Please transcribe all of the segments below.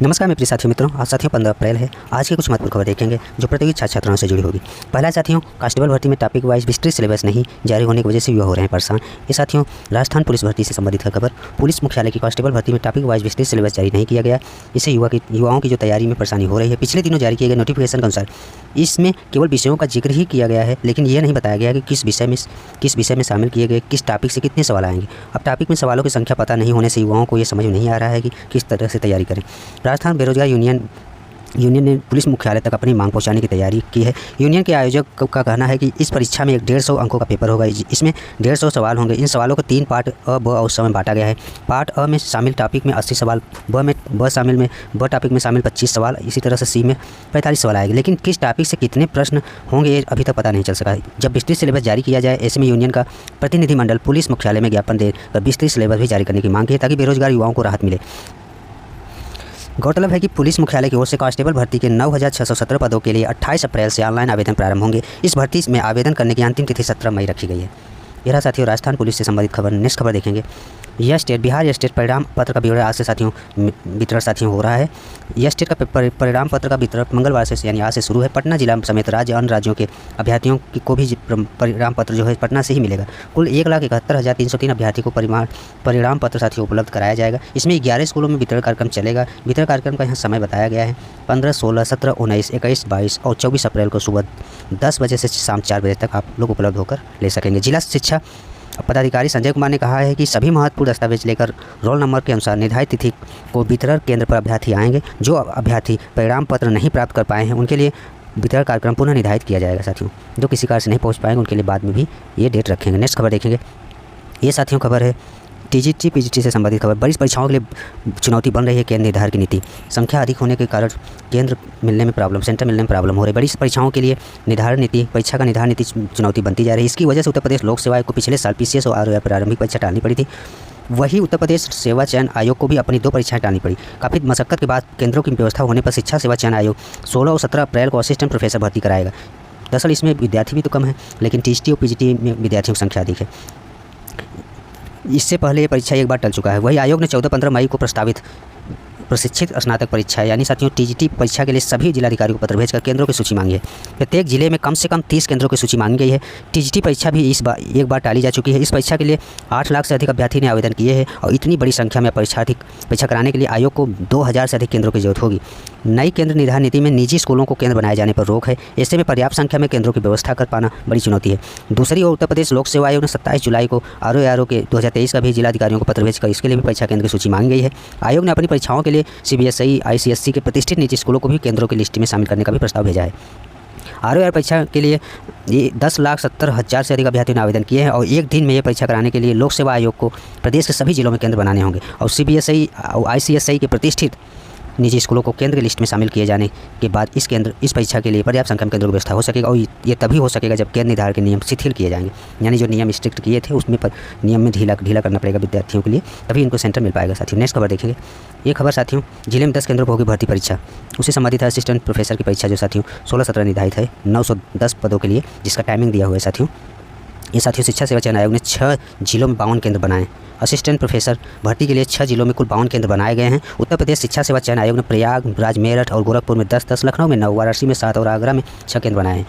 नमस्कार मेरे प्रिय साथियों मित्रों, आज साथियों 15 अप्रैल है। आज की कुछ महत्वपूर्ण खबर देखेंगे जो प्रतियोगी छात्र छात्राओं से जुड़ी होगी। पहला साथियों, कांस्टेबल भर्ती में टॉपिक वाइज विस्तृत सिलेबस नहीं जारी होने की वजह से युवा हो रहे हैं परेशान। ये साथियों राजस्थान पुलिस भर्ती से संबंधित है खबर। पुलिस मुख्यालय की कांस्टेबल भर्ती में टॉपिक वाइज विस्तृत सिलेबस जारी नहीं किया गया। इससे युवाओं की जो तैयारी में परेशानी हो रही है। पिछले दिनों जारी किए गए नोटिफिकेशन के अनुसार इसमें केवल विषयों का जिक्र ही किया गया है, लेकिन यह नहीं बताया गया कि किस विषय में शामिल किए गए किस टॉपिक से कितने सवाल आएंगे। अब टॉपिक में सवालों की संख्या पता नहीं होने से युवाओं को ये समझ नहीं आ रहा है कि किस तरह से तैयारी करें। राजस्थान बेरोजगार यूनियन ने पुलिस मुख्यालय तक अपनी मांग पहुंचाने की तैयारी की है। यूनियन के आयोजक का कहना है कि इस परीक्षा में 150 अंकों का पेपर होगा। इसमें 150 सवाल होंगे। इन सवालों को 3 पार्ट अ, ब और स में बांटा गया है। पार्ट अ में शामिल टॉपिक में 80 सवाल, ब टॉपिक में शामिल 25 सवाल, इसी तरह से सी में 45 सवाल आएंगे। लेकिन किस टॉपिक से कितने प्रश्न होंगे ये अभी तक पता नहीं चल सका है। जब विस्तृत सिलेबस जारी किया जाए, ऐसे में यूनियन का प्रतिनिधिमंडल पुलिस मुख्यालय में ज्ञापन देकर विस्तृत सिलेबस भी जारी करने की मांग की है, ताकि बेरोजगार युवाओं को राहत मिले। गौरतलब है कि पुलिस मुख्यालय की ओर से कांस्टेबल भर्ती के 9,617 पदों के लिए 28 अप्रैल से ऑनलाइन आवेदन प्रारंभ होंगे। इस भर्ती में आवेदन करने की अंतिम तिथि 17 मई रखी गई है। यह रहा साथियों राजस्थान पुलिस से संबंधित खबर। नेक्स्ट खबर देखेंगे। बिहार स्टेट परिणाम पत्र का वितरण आज से साथियों हो रहा है। यह स्टेट का परिणाम पत्र का वितरण मंगलवार से यानी आज से शुरू है। पटना जिला समेत अन्य राज्यों के अभ्यर्थियों को भी परिणाम पत्र जो है पटना से ही मिलेगा। कुल 1,71,303 अभ्यर्थी को परिणाम पत्र साथियों उपलब्ध कराया जाएगा। इसमें 11 स्कूलों में वितरण कार्यक्रम चलेगा। वितरण कार्यक्रम का यहाँ समय बताया गया है 15, 16, 17, 19, 21, 22 और 24 अप्रैल को सुबह 10 बजे से शाम 4 बजे तक आप लोग उपलब्ध होकर ले सकेंगे। जिला शिक्षा पदाधिकारी संजय कुमार ने कहा है कि सभी महत्वपूर्ण दस्तावेज लेकर रोल नंबर के अनुसार निर्धारित तिथि को वितरण केंद्र पर अभ्यर्थी आएंगे। जो अभ्यर्थी परिणाम पत्र नहीं प्राप्त कर पाए हैं उनके लिए वितरण कार्यक्रम पुनः निर्धारित किया जाएगा। साथियों जो किसी कारण से नहीं पहुंच पाएंगे उनके लिए बाद में भी ये डेट रखेंगे। नेक्स्ट खबर देखेंगे। ये साथियों खबर है टीजीटी पीजीटी से संबंधित खबर। बड़ी परीक्षाओं के लिए चुनौती बन रही है केंद्र निर्धारण की नीति। संख्या अधिक होने के कारण सेंटर मिलने में प्रॉब्लम हो रही है। बड़ी परीक्षाओं के लिए परीक्षा का निर्धारण नीति चुनौती बनती जा रही है। इसकी वजह से उत्तर प्रदेश लोक सेवा आयोग को पिछले साल PCS और ROA प्रारंभिक परीक्षा टालनी पड़ी थी। वही उत्तर प्रदेश सेवा चयन आयोग को भी अपनी 2 परीक्षाएं टालनी पड़ी। काफ़ी मशक्कत के बाद केंद्रों की व्यवस्था होने पर शिक्षा सेवा चयन आयोग 16 और 17 अप्रैल को असिस्टेंट प्रोफेसर भर्ती कराएगा। दरअसल इसमें विद्यार्थी भी तो कम है, लेकिन टीजीटी और पीजीटी में विद्यार्थियों की संख्या अधिक है। इससे पहले ये परीक्षा एक बार टल चुका है। वही आयोग ने 14-15 मई को प्रस्तावित प्रशिक्षित स्नातक परीक्षा यानी साथियों टीजीटी परीक्षा के लिए सभी जिलाधिकारियों को पत्र भेजकर केंद्रों की सूची मांगी है। प्रत्येक जिले में कम से कम 30 केंद्रों की सूची मांगी गई है। टीजीटी परीक्षा भी एक बार टाली जा चुकी है। इस परीक्षा के लिए 8 लाख से अधिक अभ्यर्थी ने आवेदन किए हैं और इतनी बड़ी संख्या में परीक्षा कराने के लिए आयोग को 2000 से अधिक केंद्रों की जरूरत होगी। नई केंद्र निर्धारण नीति में निजी स्कूलों को केंद्र बनाए जाने पर रोक है। ऐसे में पर्याप्त संख्या में केंद्रों की व्यवस्था कर पाना बड़ी चुनौती है। दूसरी ओर उत्तर प्रदेश लोक सेवा आयोग ने 27 जुलाई को ROA के 2023 का भी जिलाधिकारियों को पत्र भेजकर इसके लिए भी परीक्षा केंद्र की सूची मांगी गई है। आयोग ने अपनी परीक्षाओं के लिए CBSE ICSE के प्रतिष्ठित निजी स्कूलों को भी केंद्रों की लिस्ट में शामिल करने का भी प्रस्ताव भेजा है। ROA परीक्षा के लिए 10,70,000 से अधिक अभ्यर्थियों ने आवेदन किए हैं और एक दिन में ये परीक्षा कराने के लिए लोक सेवा आयोग को प्रदेश के सभी जिलों में केंद्र बनाने होंगे और CBSE और ICSE के प्रतिष्ठित निजी स्कूलों को केंद्र की लिस्ट में शामिल किए जाने के बाद इस परीक्षा के लिए पर्याप्त संख्या में केंद्रों की व्यवस्था हो सकेगा। और ये तभी हो सकेगा जब केंद्र निर्धारण के नियम शिथिल किए जाएंगे, यानी जो नियम स्ट्रिक्ट किए थे उसमें पर नियम में ढीला करना पड़ेगा विद्यार्थियों के लिए, तभी इनको सेंटर मिल पाएगा। साथियों नेक्स्ट खबर देखेंगे। ये खबर साथियों जिले में 10 केंद्रों पर होगी भर्ती परीक्षा। उससे संबंधित है असिस्टेंट प्रोफेसर की परीक्षा जो साथियों 16-17 निर्धारित है 910 पदों के लिए, जिसका टाइमिंग दिया हुआ है। साथियों ये साथियों शिक्षा सेवा चयन आयोग ने 6 जिलों में 52 केंद्र बनाए। असिस्टेंट प्रोफेसर भर्ती के लिए 6 जिलों में कुल 52 केंद्र बनाए गए हैं। उत्तर प्रदेश शिक्षा सेवा चयन आयोग ने प्रयागराज, मेरठ और गोरखपुर में 10-10, लखनऊ में 9, वाराणसी में 7 और आगरा में 6 केंद्र बनाए हैं।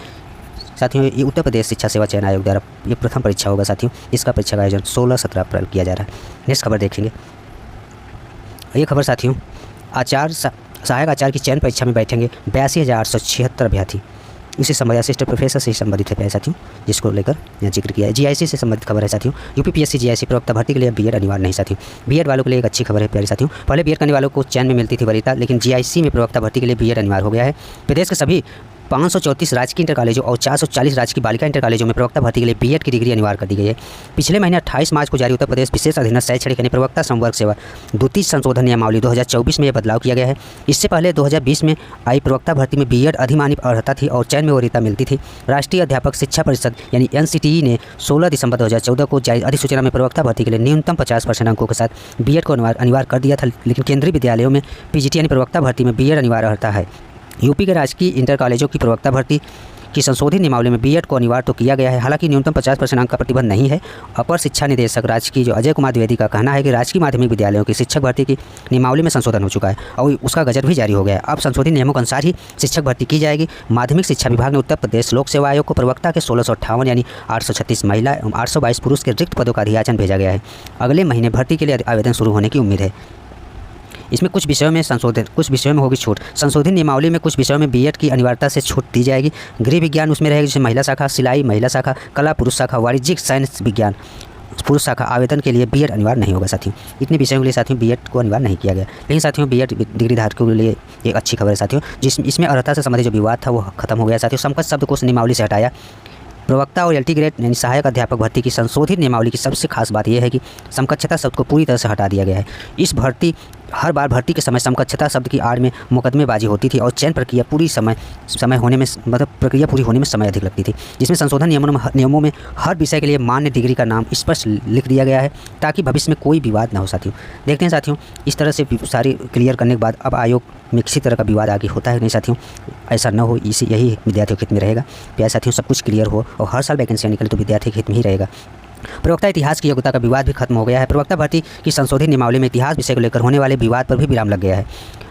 साथियों ये उत्तर प्रदेश शिक्षा सेवा चयन आयोग द्वारा ये प्रथम परीक्षा होगा। साथियों इसका परीक्षा का आयोजन 16-17 अप्रैल किया जा रहा है। नेक्स्ट खबर देखेंगे। ये खबर साथियों सहायक आचार्य की चयन परीक्षा में बैठेंगे 82,876 अभ्यर्थी। इसी संबंधित असिस्टेंट प्रोफेसर से संबंधित है साथियों, जिसको लेकर यहाँ जिक्र किया है। GIC से संबंधित खबर है साथियों। UPPSC GIC प्रवक्ता भर्ती के लिए BEd अनिवार्य नहीं साथियों। BEd वालों के लिए एक अच्छी खबर है प्यारे साथियों। पहले BEd करने वालों को चयन में मिलती थी वरीयता, लेकिन GIC में प्रवक्ता भर्ती के लिए BEd अनिवार्य हो गया है। प्रदेश के सभी 534 राजकीय इंटर कॉलेजों और 440 राजकीय बालिका इंटर कॉलेजों में प्रवक्ता भर्ती के लिए BEd की डिग्री अनिवार्य कर दी गई है। पिछले महीने 28 मार्च को जारी उत्तर प्रदेश विशेष अधीनस्थ शैक्षणिक यानी प्रवक्ता संवर्ग सेवा द्वितीय संशोधन नियमावली 2024 में यह बदलाव किया गया है। इससे पहले 2020 में आई प्रवक्ता भर्ती में BEd अधिमानव अर्हता थी और चयन में वरीयता मिलती थी। राष्ट्रीय अध्यापक शिक्षा परिषद यानी NCTE ने 16 दिसंबर 2014 को जारी अधिसूचना में प्रवक्ता भर्ती के लिए न्यूनतम 50% अंकों के साथ BEd को अनिवार्य कर दिया था, लेकिन केंद्रीय विद्यालयों में PGT यानी प्रवक्ता भर्ती में BEd अनिवार्य अर्हता है। यूपी के राजकीय इंटर कॉलेजों की प्रवक्ता भर्ती कि संशोधित नियमावली में बीएड को अनिवार्य तो किया गया है, हालांकि न्यूनतम 50% अंक का प्रतिबंध नहीं है। अपर शिक्षा निदेशक राजकीय जो अजय कुमार द्विवेदी का कहना है कि राजकीय माध्यमिक विद्यालयों की शिक्षक भर्ती की नियमावली में संशोधन हो चुका है और उसका गजट भी जारी हो गया है। अब संशोधित नियमों के अनुसार ही शिक्षक भर्ती की जाएगी। माध्यमिक शिक्षा विभाग ने उत्तर प्रदेश लोक सेवा आयोग को प्रवक्ता के 1658 यानी 836 महिला एवं 822 पुरुष के रिक्त पदों का अधियाचन भेजा गया है। अगले महीने भर्ती के लिए आवेदन शुरू होने की उम्मीद है। इसमें कुछ विषयों में संशोधन, कुछ विषयों में होगी छूट। संशोधित नियमावली में कुछ विषयों में बीएड की अनिवार्यता से छूट दी जाएगी। गृह विज्ञान उसमें रहेगी, जैसे महिला शाखा, सिलाई महिला शाखा, कला पुरुष शाखा, वाणिज्यिक साइंस विज्ञान पुरुष शाखा। आवेदन के लिए बीएड अनिवार्य नहीं होगा साथियों। इतने विषयों के लिए साथियों बीएड को अनिवार्य नहीं किया गया। लेकिन साथियों बीएड डिग्री धारकों के लिए एक अच्छी खबर है साथियों, इसमें अर्हता से संबंधित जो विवाद था वो खत्म हो गया साथियों। समकक्ष शब्द को नियमावली से हटाया। प्रवक्ता और एलटी ग्रेड यानी सहायक अध्यापक भर्ती की संशोधित नियमावली की सबसे खास बात यह है कि समकक्षता शब्द को पूरी तरह से हटा दिया गया है। इस हर बार भर्ती के समय समकक्षता शब्द की आड़ में मुकदमेबाजी होती थी और चयन प्रक्रिया प्रक्रिया पूरी होने में समय अधिक लगती थी। जिसमें संशोधन नियमों में हर विषय के लिए मान्य डिग्री का नाम स्पष्ट लिख दिया गया है ताकि भविष्य में कोई विवाद ना हो साथियों। देखते हैं साथियों इस तरह से सारी क्लियर करने के बाद अब आयोग में किसी तरह का विवाद आगे होता है नहीं साथियों, ऐसा न हो, यही विद्यार्थियों के हित में रहेगा। प्यारे साथियों सब कुछ क्लियर हो और हर साल वैकेंसियाँ निकले तो विद्यार्थी के हित में ही रहेगा। प्रवक्ता इतिहास की योग्यता का विवाद भी खत्म हो गया है। प्रवक्ता भर्ती की संशोधित नियमावली में इतिहास विषय को लेकर होने वाले विवाद पर भी विराम लग गया है।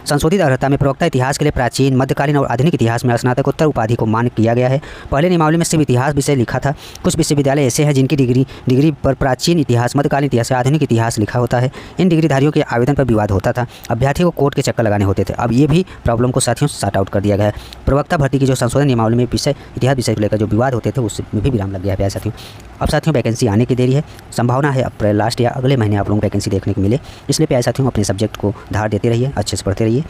संशोधित अर्हता में प्रवक्ता इतिहास के लिए प्राचीन, मध्यकालीन और आधुनिक इतिहास में स्नातकोत्तर उपाधि को मान्य किया गया है। पहले नियमावली में सिर्फ इतिहास विषय लिखा था। कुछ विश्वविद्यालय ऐसे हैं जिनकी डिग्री पर प्राचीन इतिहास, मध्यकालीन इतिहास या आधुनिक इतिहास लिखा होता है। इन डिग्रीधारियों के आवेदन पर विवाद होता था। अभ्यर्थियों को कोर्ट के चक्कर लगाने होते थे। अब ये भी प्रॉब्लम को साथियों सॉर्ट आउट कर दिया गया है। प्रवक्ता भर्ती की जो संशोधन नियमावली में इतिहास विषय को लेकर जो विवाद होते थे उसमें भी विराम लग गया है प्यारे साथियों। अब साथियों वैकेंसी आने की देरी है। संभावना है अप्रैल लास्ट या अगले महीने आप लोगों को वैकेंसी देखने को मिले। इसलिए प्यारे साथियों अपने सब्जेक्ट को धार देते रहिए, अच्छे से पढ़ते रहिए,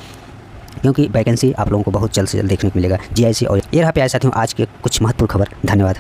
क्योंकि वैकेंसी आप लोगों को बहुत जल्द से जल्द देखने को मिलेगा जीआईसी। और ये रहा प्यारे साथियों आज के कुछ महत्वपूर्ण खबर। धन्यवाद।